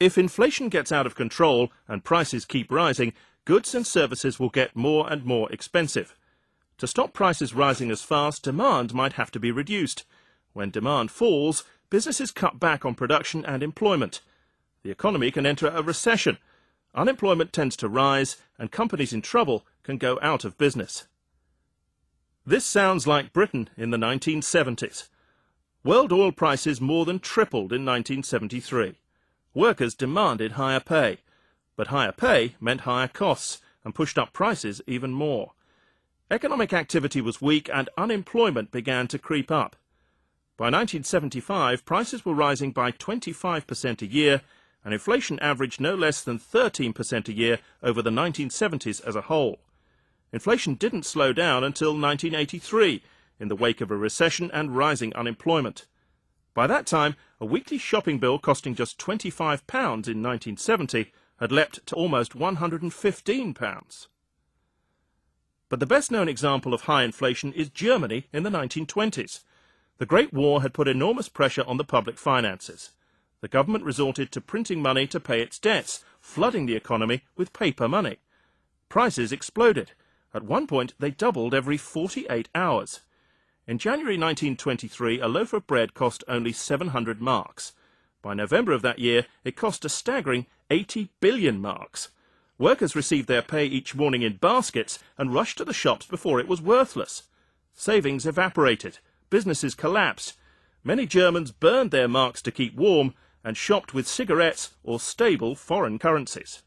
If inflation gets out of control and prices keep rising, goods and services will get more and more expensive. To stop prices rising as fast, demand might have to be reduced. When demand falls, businesses cut back on production and employment. The economy can enter a recession. Unemployment tends to rise, and companies in trouble can go out of business. This sounds like Britain in the 1970s. World oil prices more than tripled in 1973. Workers demanded higher pay, but higher pay meant higher costs and pushed up prices even more. Economic activity was weak and unemployment began to creep up. By 1975, prices were rising by 25% a year, and inflation averaged no less than 13% a year over the 1970s as a whole. Inflation didn't slow down until 1983, in the wake of a recession and rising unemployment. By that time, a weekly shopping bill costing just £25 in 1970 had leapt to almost £115. But the best-known example of high inflation is Germany in the 1920s. The Great War had put enormous pressure on the public finances. The government resorted to printing money to pay its debts, flooding the economy with paper money. Prices exploded. At one point, they doubled every 48 hours. In January 1923, a loaf of bread cost only 700 marks. By November of that year, it cost a staggering 80 billion marks. Workers received their pay each morning in baskets and rushed to the shops before it was worthless. Savings evaporated. Businesses collapsed. Many Germans burned their marks to keep warm and shopped with cigarettes or stable foreign currencies.